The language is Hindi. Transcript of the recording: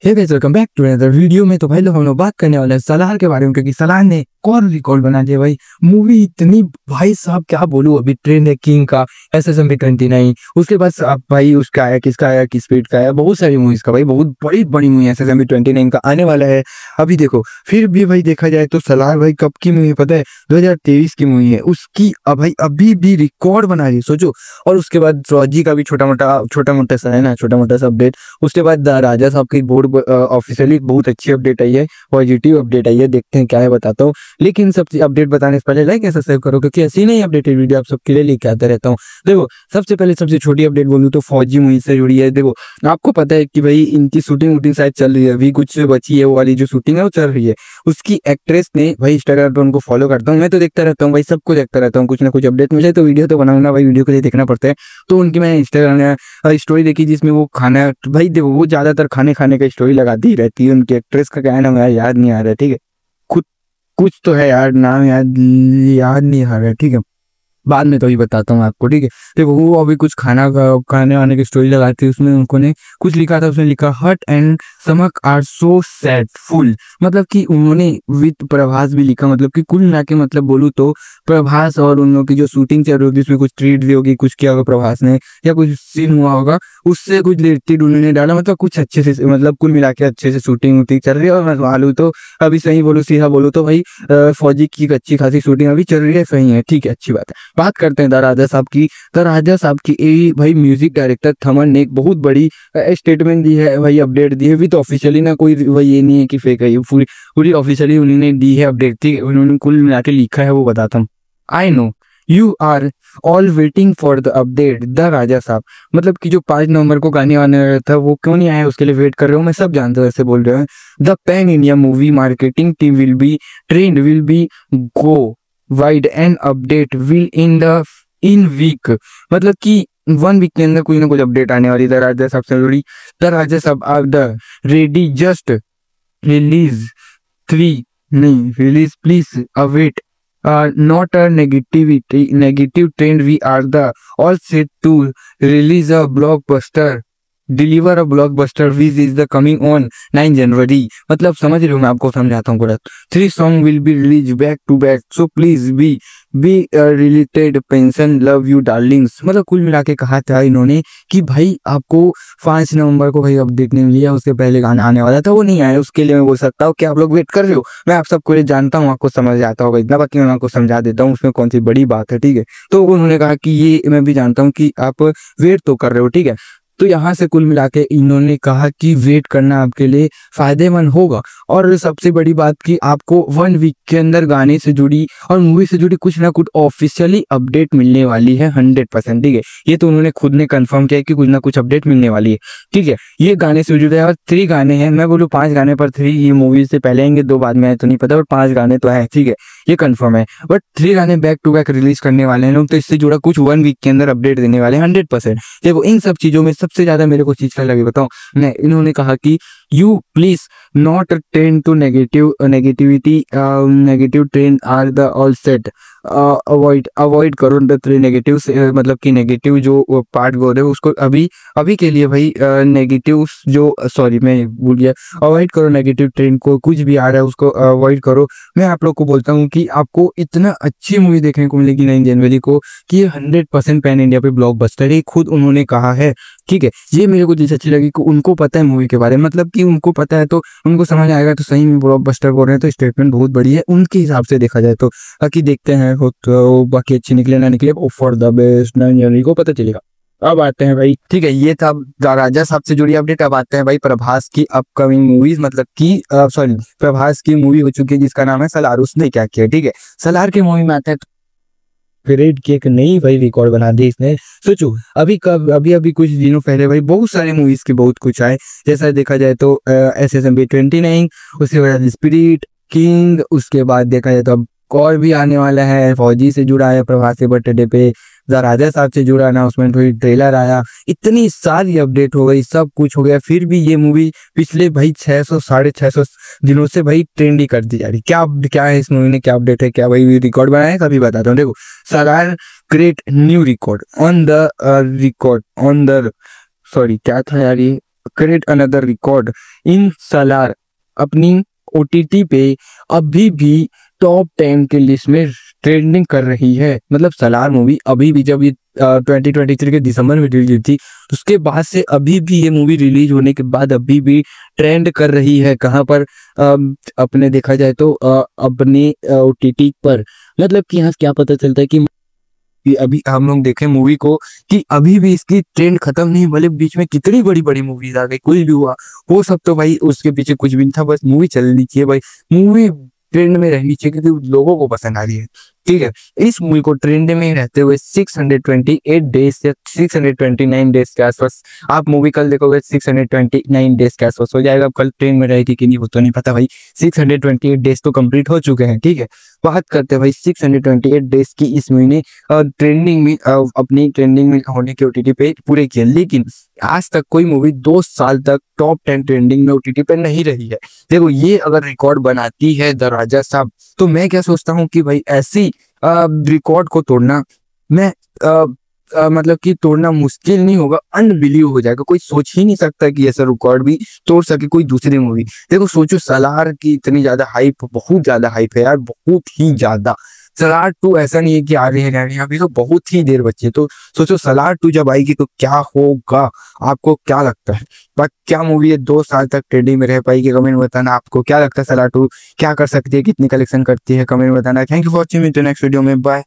Hey guys, welcome back to another video में। तो भाई लोग हम लोग बात करने वाले हैं सलार के बारे में, क्योंकि सलार ने कौन रिकॉर्ड बना दिया भाई। मूवी इतनी भाई साहब क्या बोलूं, अभी ट्रेंड है किंग का, SSMB29, उसके बाद आप भाई उसका है, किसका है, किस स्पीड का है, बहुत सारी मूवीज का भाई, बहुत बड़ी बड़ी मूवी SSMB29 का आने वाला है। अभी देखो फिर भी भाई देखा जाए तो सलार भाई कब की मूवी पता है, 2023 की मूवी है उसकी। अब भाई अभी भी रिकॉर्ड बना रही है, सोचो। और उसके बाद फौजी का भी छोटा मोटा सा है ना, छोटा मोटा सा अपडेट। उसके बाद राजा साहब की बोर्ड ऑफिशियली बहुत अच्छी अपडेट आई है, पॉजिटिव अपडेट आई है, देखते हैं क्या है बताता हूँ। लेकिन सबसे अपडेट बताने से पहले लाइक ऐसा सब्सक्राइब करो, क्योंकि ऐसी नहीं अपडेटेड वीडियो आप सबके लिए लेके आता रहता हूँ। देखो सबसे पहले सबसे छोटी अपडेट बोलूँ तो फौजी मूवी से जुड़ी है। देखो आपको पता है कि भाई इनकी शूटिंग शायद चल रही है, अभी कुछ बची है, वो वाली जो शूटिंग है वो चल रही है। उसकी एक्ट्रेस ने भाई, इंस्टाग्राम पर उनको फॉलो करता हूँ मैं, तो देखता रहता हूँ भाई, सबको देखता रहता हूँ, कुछ ना कुछ अपडेट मिले तो वीडियो तो बनाऊंगा भाई, वीडियो के लिए देखना पड़ता है। तो उनकी मैंने इंस्टाग्राम स्टोरी देखी जिसमें वो खाना, भाई देखो वो ज्यादातर खाने का स्टोरी लगाती रहती है। उनकी एक्ट्रेस का क्या नाम है याद नहीं आ रहा है, ठीक है, कुछ कुछ तो है यार, नाम याद नहीं आ रहा है, ठीक है, बाद में तो ही बताता हूँ आपको, ठीक है। देखो वो अभी कुछ खाने वाने की स्टोरी लगाती है, उसमें उन्होंने कुछ लिखा था, उसने लिखा हट एंड समक आर सो सैड फुल, मतलब कि उन्होंने विद प्रभास भी लिखा, मतलब कि कुल मिला के मतलब बोलूँ तो प्रभास और उन लोगों की जो शूटिंग चल रही होगी उसमें कुछ ट्रीट दी होगी, कुछ किया होगा प्रभास ने, या कुछ सीन हुआ होगा उससे कुछ रिलेटेड उन्होंने डाला, मतलब कुछ अच्छे से, मतलब कुल मिला के अच्छे से शूटिंग वूटिंग चल रही है। और मैं मालूँ तो अभी सही बोलूँ, सीधा बोलूँ तो भाई फौजी की अच्छी खासी शूटिंग अभी चल रही है, सही है, ठीक है, अच्छी बात है। बात करते हैं द राजा साहब की। द राजा साहब की भाई म्यूजिक डायरेक्टर थमन ने एक बहुत बड़ी स्टेटमेंट दी है भाई, अपडेट दी है विद ऑफिशियली ना, कोई भाई ये नहीं है कि फेक है, ये पूरी ऑफिशियली उन्होंने दी है अपडेट थी, उन्होंने कुल मिला के लिखा है, वो बताता हूँ। I know you are all waiting for the update the Raja Sahab, मतलब कि जो 5 नवंबर को गाने आने वाला था वो क्यों नहीं आया, उसके लिए वेट कर रहे हो, मैं सब जानता हूँ, ऐसे बोल रहे हैं। The pan India movie marketing team will be go wide and update will in week, मतलब कि 1 वीक के अंदर कुछ ना कुछ अपडेट आने वाली। द राजा साहब से जुड़ी, the Raja Saab are the ready just release 3 नहीं release please await not a negative trend, we are the all set to release a blockbuster, deliver a blockbuster which is the coming on 9 जनवरी, मतलब समझ रहे हो, मैं आपको समझाता हूँ पूरा। 3 song will be released back to back, so please be related pension love you darlings, मतलब कुल मिला के कहा था इन्होंने कि भाई आपको 5 नवंबर को भाई अपडेट नहीं मिली है, उसके पहले गाना आने वाला था वो नहीं आया, उसके लिए मैं बोल सकता हूँ कि आप लोग वेट कर रहे हो। मैं आप सबको ये जानता हूँ, आपको समझ आता होगा इतना, बाकी मैं आपको समझा देता हूँ उसमें कौन सी बड़ी बात है, ठीक है। तो उन्होंने कहा कि ये मैं भी जानता हूँ कि आप वेट तो कर रहे हो, ठीक है। तो यहाँ से कुल मिला के इन्होंने कहा कि वेट करना आपके लिए फायदेमंद होगा। और सबसे बड़ी बात कि आपको 1 वीक के अंदर गाने से जुड़ी और मूवी से जुड़ी कुछ ना कुछ ऑफिशियली अपडेट मिलने वाली है 100%, ठीक है। ये तो उन्होंने खुद ने कंफर्म किया कि कुछ ना कुछ अपडेट मिलने वाली है, ठीक है। ये गाने से जुड़े और 3 गाने हैं, मैं बोलूँ 5 गाने पर 3 ये मूवी से पहले आएंगे, 2 बाद में आए तो नहीं पता, और 5 गाने तो है, ठीक है, ये कंफर्म है। बट 3 गाने बैक टू बैक रिलीज करने वाले हैं लोग, तो इससे जुड़ा कुछ 1 वीक के अंदर अपडेट देने वाले 100%। देखो इन सब चीजों में सबसे ज्यादा मेरे को चीज क्या लगी बताओ, इन्होंने कहा कि you please not tend to negative trend are the all set, avoid करो द 3 नेगेटिव, मतलब कि नेगेटिव जो पार्ट बोल रहे हो उसको अभी के लिए भाई नेगेटिव जो, सॉरी मैं भूल गया, अवॉइड करो नेगेटिव ट्रेंड को, कुछ भी आ रहा है उसको अवॉइड करो। मैं आप लोग को बोलता हूँ कि आपको इतना अच्छी मूवी देखने को मिलेगी 9 जनवरी को कि ये 100% पैन इंडिया पे ब्लॉकबस्टर है, खुद उन्होंने कहा है, ठीक है। ये मेरे को चीज अच्छी लगी कि उनको पता है मूवी के बारे में, मतलब कि उनको पता है तो उनको समझ आएगा, तो सही में ब्लॉकबस्टर बोल रहे हैं तो स्टेटमेंट बहुत बड़ी है उनके हिसाब से देखा जाए तो। बाकी देखते हैं तो बाकी अच्छी निकले ना निकले, फॉर द बेस्ट 9 जनवरी को पता चलेगा। अब आते हैं भाई, ठीक है, ये था राजा साहब से जुड़ी अपडेट। अब आते हैं भाई प्रभास की अपकमिंग मूवीज, मतलब कि सॉरी प्रभास की मूवी हो चुकी है जिसका नाम है सलार, उसने क्या किया, ठीक है। सलार की मूवी में आता है ग्रेड की एक नई भाई रिकॉर्ड बना दी इसने। सोचो अभी कुछ दिनों पहले भाई बहुत सारे मूवीज के बहुत कुछ आए, जैसा देखा जाए तो SSMB29, उसके बाद स्पिरिट किंग, उसके बाद देखा जाए तो अब और भी आने वाला है, फौजी से जुड़ा है, प्रभास के बर्थडे पे द राजा साहब से जुड़ा अनाउंसमेंट हुई, ट्रेलर आया, इतनी सारी अपडेट हो गई, सब कुछ हो गया, फिर भी ये मूवी पिछले भाई 600 650 दिनों से भाई ट्रेंड ही करती जा रही। क्या है इस मूवी ने, क्या अपडेट है, क्या भाई रिकॉर्ड बनाया है, कभी बताता हूँ। देखो Salaar create new record on the sorry क्या था यार ये, create another record in Salaar अपनी ओटीटी पे अभी भी टॉप 10 के लिस्ट में ट्रेंडिंग कर रही है। मतलब सलार मूवी अभी भी, जब ये 2023 के दिसंबर में रिलीज थी, उसके बाद से अभी भी ये मूवी रिलीज होने के बाद अभी भी ट्रेंड कर रही है। कहाँ पर? अपने देखा जाए तो अपने ओटीटी पर। मतलब कि यहाँ क्या पता चलता है कि अभी हम लोग देखें मूवी को कि अभी भी इसकी ट्रेंड खत्म नहीं, भले बीच में कितनी बड़ी बड़ी मूवीज आ गई, कुछ भी हुआ वो सब तो भाई उसके पीछे कुछ भी नहीं था, बस मूवी चलनी चाहिए भाई, मूवी ट्रेंड में रहनी चाहिए क्योंकि लोगों को पसंद आ रही है। ठीक है, इस मूवी को ट्रेंड में रहते हुए 628 डेज या 629 डेज के आसपास, आप मूवी कल देखोगे 629 डेज के आसपास हो जाएगा। अब कल ट्रेंड में रहेगी कि नहीं वो तो नहीं पता भाई, 628 डेज तो कंप्लीट हो चुके हैं। ठीक है, बात करते हैं भाई 628 डेज की इस महीने ट्रेंडिंग में, अपनी ट्रेंडिंग में होने के ओटीटी पे पूरे किए, लेकिन आज तक कोई मूवी 2 साल तक टॉप 10 ट्रेंडिंग में ओटीटी पे नहीं रही है। देखो ये अगर रिकॉर्ड बनाती है द राजा साहब, तो मैं क्या सोचता हूँ कि भाई ऐसी रिकॉर्ड को तोड़ना, मैं मतलब कि तोड़ना मुश्किल नहीं होगा, अनबिलीव हो जाएगा। कोई सोच ही नहीं सकता कि ऐसा रिकॉर्ड भी तोड़ सके कोई दूसरी मूवी। देखो सोचो, सलार की इतनी ज्यादा हाइप, बहुत ज्यादा हाइप है यार, बहुत ही ज्यादा। सलार 2 ऐसा नहीं है कि आ रही है, अभी तो बहुत ही देर बची है। तो सोचो सलार 2 जब आएगी तो क्या होगा, आपको क्या लगता है? बट क्या मूवी है 2 साल तक ट्रेंडिंग में रह पाएगी? कमेंट में बताना आपको क्या लगता है, सलार 2 क्या कर सकती है, कितनी कलेक्शन करती है, कमेंट में बताना। Thank you for watching, next video में, बाय।